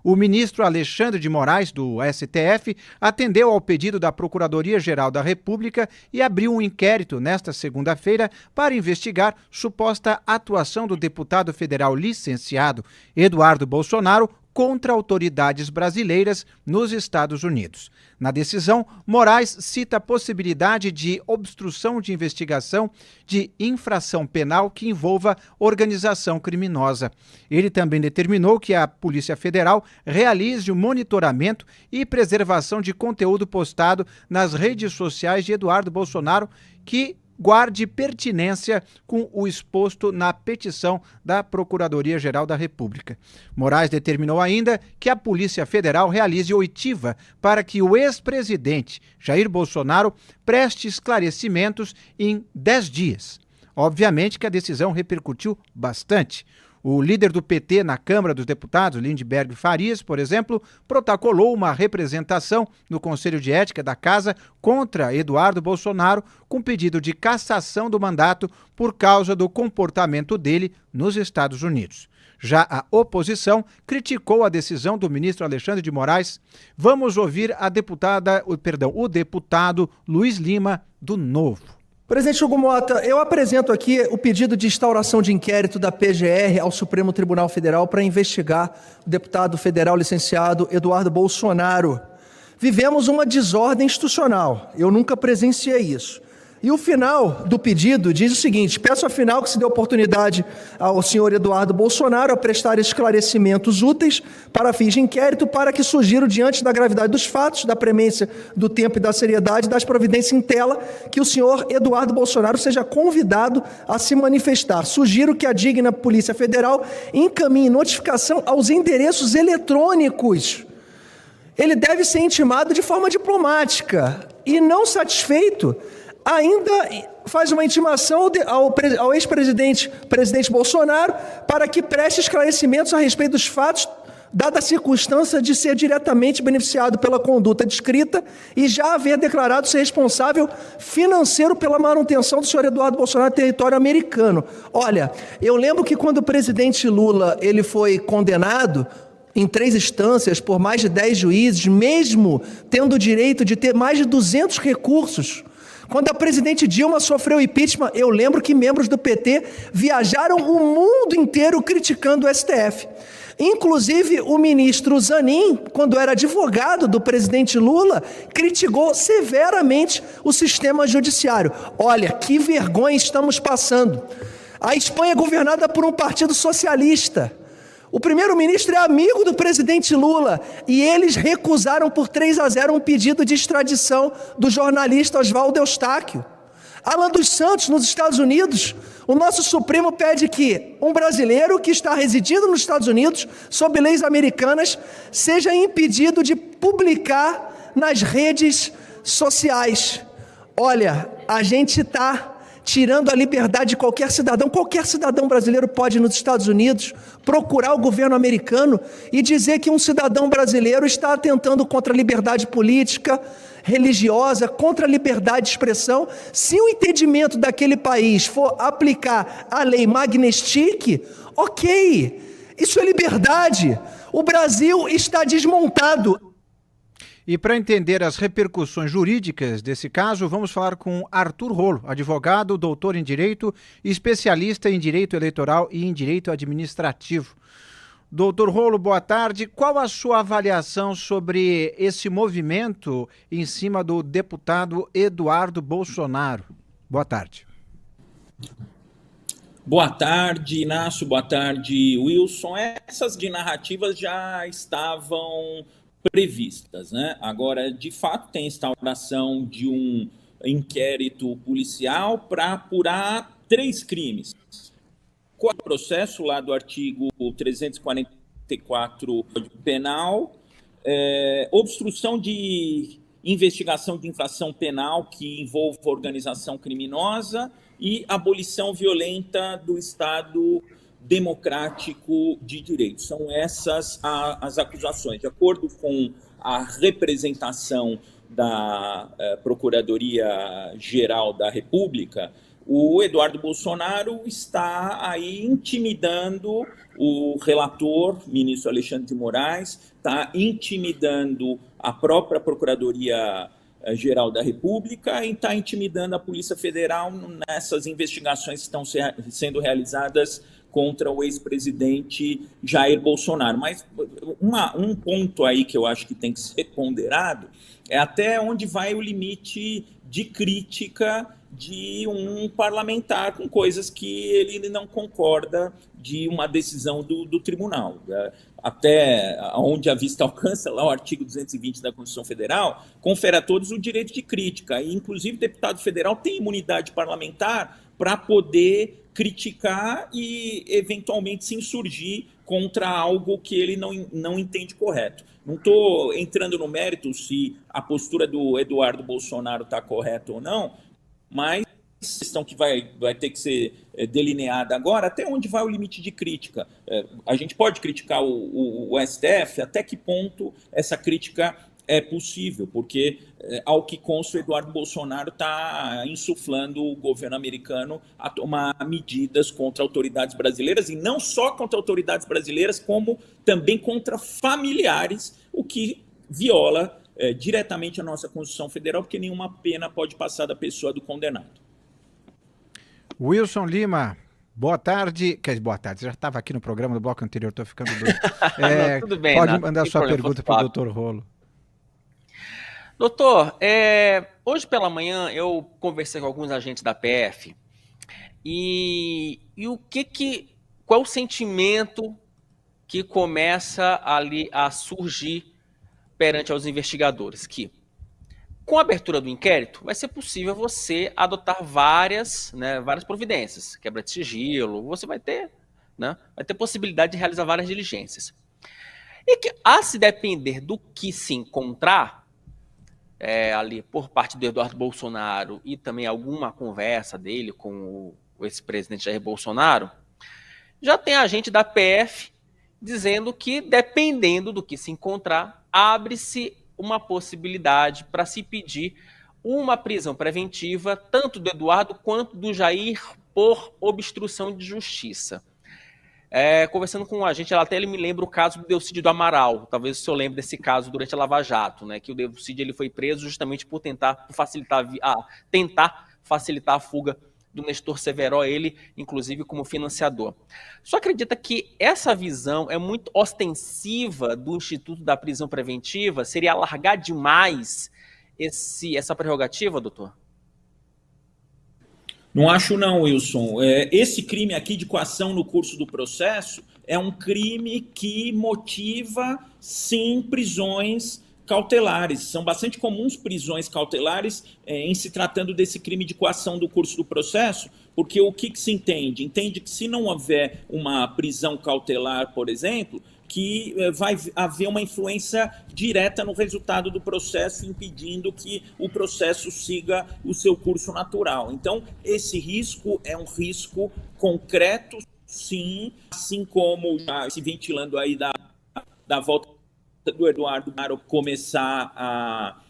O ministro Alexandre de Moraes, do STF, atendeu ao pedido da Procuradoria-Geral da República e abriu um inquérito nesta segunda-feira para investigar suposta atuação do deputado federal licenciado Eduardo Bolsonaro contra autoridades brasileiras nos Estados Unidos. Na decisão, Moraes cita a possibilidade de obstrução de investigação de infração penal que envolva organização criminosa. Ele também determinou que a Polícia Federal realize o monitoramento e preservação de conteúdo postado nas redes sociais de Eduardo Bolsonaro, que guarde pertinência com o exposto na petição da Procuradoria-Geral da República. Moraes determinou ainda que a Polícia Federal realize oitiva para que o ex-presidente Jair Bolsonaro preste esclarecimentos em 10 dias. Obviamente que a decisão repercutiu bastante. O líder do PT na Câmara dos Deputados, Lindbergh Farias, por exemplo, protocolou uma representação no Conselho de Ética da Casa contra Eduardo Bolsonaro com pedido de cassação do mandato por causa do comportamento dele nos Estados Unidos. Já a oposição criticou a decisão do ministro Alexandre de Moraes. Vamos ouvir o deputado Luiz Lima, do Novo. Presidente Hugo Mota, eu apresento aqui o pedido de instauração de inquérito da PGR ao Supremo Tribunal Federal para investigar o deputado federal licenciado Eduardo Bolsonaro. Vivemos uma desordem institucional, eu nunca presenciei isso. E o final do pedido diz o seguinte: peço afinal que se dê oportunidade ao senhor Eduardo Bolsonaro a prestar esclarecimentos úteis para fins de inquérito, para que sugiram, diante da gravidade dos fatos, da premência do tempo e da seriedade das providências em tela, que o senhor Eduardo Bolsonaro seja convidado a se manifestar. Sugiro que a digna Polícia Federal encaminhe notificação aos endereços eletrônicos. Ele deve ser intimado de forma diplomática e, não satisfeito, ainda faz uma intimação ao ex-presidente Bolsonaro para que preste esclarecimentos a respeito dos fatos, dada a circunstância de ser diretamente beneficiado pela conduta descrita e já haver declarado ser responsável financeiro pela manutenção do senhor Eduardo Bolsonaro no território americano. Olha, eu lembro que quando o presidente Lula ele foi condenado em 3 instâncias por mais de 10 juízes, mesmo tendo o direito de ter mais de 200 recursos, quando a presidente Dilma sofreu impeachment, eu lembro que membros do PT viajaram o mundo inteiro criticando o STF. Inclusive, o ministro Zanin, quando era advogado do presidente Lula, criticou severamente o sistema judiciário. Olha, que vergonha estamos passando. A Espanha é governada por um partido socialista. O primeiro-ministro é amigo do presidente Lula e eles recusaram por 3-0 um pedido de extradição do jornalista Oswaldo Eustáquio. Alan dos Santos, nos Estados Unidos, o nosso Supremo pede que um brasileiro que está residindo nos Estados Unidos, sob leis americanas, seja impedido de publicar nas redes sociais. Olha, a gente está tirando a liberdade de qualquer cidadão brasileiro pode ir nos Estados Unidos procurar o governo americano e dizer que um cidadão brasileiro está atentando contra a liberdade política, religiosa, contra a liberdade de expressão. Se o entendimento daquele país for aplicar a lei Magnitsky, ok, isso é liberdade. O Brasil está desmontado. E para entender as repercussões jurídicas desse caso, vamos falar com Arthur Rolo, advogado, doutor em Direito, especialista em Direito Eleitoral e em Direito Administrativo. Doutor Rolo, boa tarde. Qual a sua avaliação sobre esse movimento em cima do deputado Eduardo Bolsonaro? Boa tarde. Boa tarde, Inácio. Boa tarde, Wilson. Essas de narrativas já estavam previstas, né? Agora, de fato, tem instauração de um inquérito policial para apurar 3 crimes. Qual é o processo lá do artigo 344 do Código Penal? Obstrução de investigação de infração penal que envolva organização criminosa e abolição violenta do Estado democrático de direito. São essas as acusações. De acordo com a representação da Procuradoria-Geral da República, O Eduardo Bolsonaro está aí intimidando o relator, ministro Alexandre de Moraes, está intimidando a própria Procuradoria-Geral da República e está intimidando a Polícia Federal nessas investigações que estão sendo realizadas contra o ex-presidente Jair Bolsonaro. Mas um ponto aí que eu acho que tem que ser ponderado é até onde vai o limite de crítica de um parlamentar com coisas que ele não concorda de uma decisão do tribunal. Até onde a vista alcança, lá o artigo 220 da Constituição Federal, confere a todos o direito de crítica. E, inclusive, o deputado federal tem imunidade parlamentar para poder criticar e, eventualmente, se insurgir contra algo que ele não entende correto. Não estou entrando no mérito se a postura do Eduardo Bolsonaro está correta ou não, mas a questão que vai ter que ser delineada agora, até onde vai o limite de crítica? A gente pode criticar o STF, até que ponto essa crítica é possível, porque, ao que consta, o Eduardo Bolsonaro está insuflando o governo americano a tomar medidas contra autoridades brasileiras, e não só contra autoridades brasileiras, como também contra familiares, o que viola diretamente a nossa Constituição Federal, porque nenhuma pena pode passar da pessoa do condenado. Wilson Lima, boa tarde. Boa tarde, você já estava aqui no programa do bloco anterior, estou ficando doido. Não, tudo bem, pode não, mandar sua pergunta para o Dr. Rolo. Doutor, hoje pela manhã eu conversei com alguns agentes da PF e qual o sentimento que começa ali a surgir perante aos investigadores? Que, com a abertura do inquérito, vai ser possível você adotar várias providências, quebra de sigilo, você vai ter possibilidade de realizar várias diligências. E que, a se depender do que se encontrar, ali por parte do Eduardo Bolsonaro e também alguma conversa dele com o ex-presidente Jair Bolsonaro, já tem agente da PF dizendo que, dependendo do que se encontrar, abre-se uma possibilidade para se pedir uma prisão preventiva, tanto do Eduardo quanto do Jair, por obstrução de justiça. Conversando com um agente, ele me lembra o caso do Delcídio do Amaral. Talvez o senhor lembre desse caso durante a Lava Jato, que o Delcídio ele foi preso justamente por tentar facilitar a fuga do Nestor Severo, ele, inclusive, como financiador. Só acredita que essa visão é muito ostensiva do Instituto da Prisão Preventiva? Seria alargar demais essa prerrogativa, doutor? Não acho não, Wilson. Esse crime aqui de coação no curso do processo é um crime que motiva, sim, prisões cautelares. São bastante comuns prisões cautelares em se tratando desse crime de coação do curso do processo, porque o que se entende? Entende que, se não houver uma prisão cautelar, por exemplo, que vai haver uma influência direta no resultado do processo, impedindo que o processo siga o seu curso natural. Então, esse risco é um risco concreto, sim, assim como já se ventilando aí da volta do Eduardo Bolsonaro começar a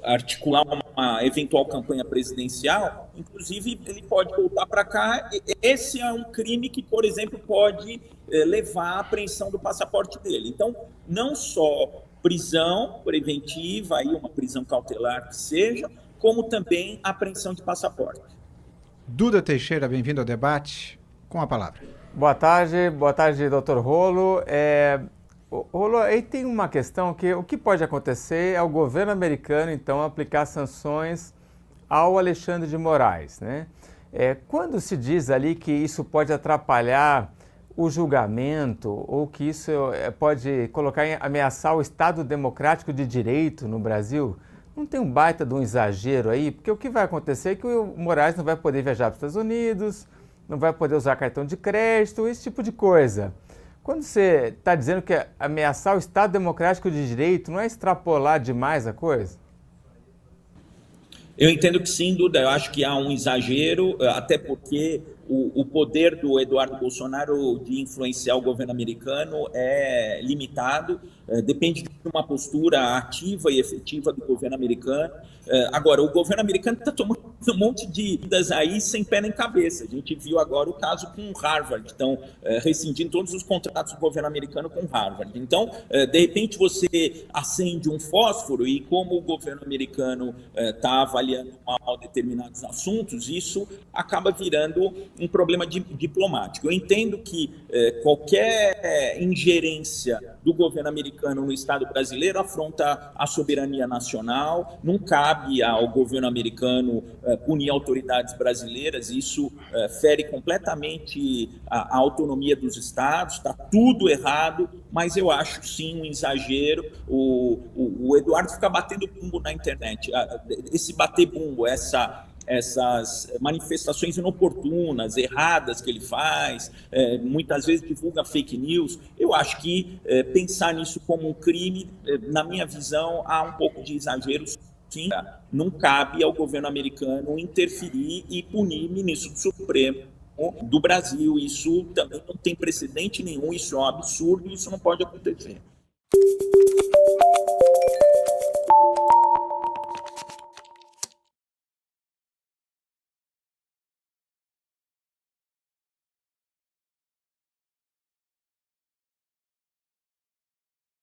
articular uma eventual campanha presidencial, inclusive ele pode voltar para cá. Esse é um crime que, por exemplo, pode levar à apreensão do passaporte dele. Então, não só prisão preventiva, aí uma prisão cautelar que seja, como também apreensão de passaporte. Duda Teixeira, bem-vindo ao debate. Com a palavra. Boa tarde, doutor Rolo. Rolo, aí tem uma questão que o que pode acontecer é o governo americano, então, aplicar sanções ao Alexandre de Moraes, né? Quando se diz ali que isso pode atrapalhar o julgamento ou que isso pode ameaçar o Estado democrático de direito no Brasil, não tem um baita de um exagero aí? Porque o que vai acontecer é que o Moraes não vai poder viajar para os Estados Unidos, não vai poder usar cartão de crédito, esse tipo de coisa. Quando você está dizendo que ameaçar o Estado Democrático de Direito, não é extrapolar demais a coisa? Eu entendo que sim, Duda. Eu acho que há um exagero, até porque o poder do Eduardo Bolsonaro de influenciar o governo americano é limitado, depende de uma postura ativa e efetiva do governo americano. Agora, o governo americano está tomando um monte de vidas aí sem pé nem cabeça. A gente viu agora o caso com Harvard, estão rescindindo todos os contratos do governo americano com Harvard. Então, de repente, você acende um fósforo e como o governo americano está avaliando mal determinados assuntos, isso acaba virando um problema diplomático. Eu entendo que qualquer ingerência do governo americano no Estado brasileiro afronta a soberania nacional, não cabe ao governo americano punir autoridades brasileiras, isso fere completamente a autonomia dos estados, está tudo errado, mas eu acho sim um exagero. O Eduardo fica batendo bumbo na internet, esse bater bumbo, essas manifestações inoportunas, erradas que ele faz, muitas vezes divulga fake news. Eu acho que pensar nisso como um crime, na minha visão, há um pouco de exagero. Sim, não cabe ao governo americano interferir e punir ministro do Supremo do Brasil. Isso também não tem precedente nenhum, isso é um absurdo, isso não pode acontecer.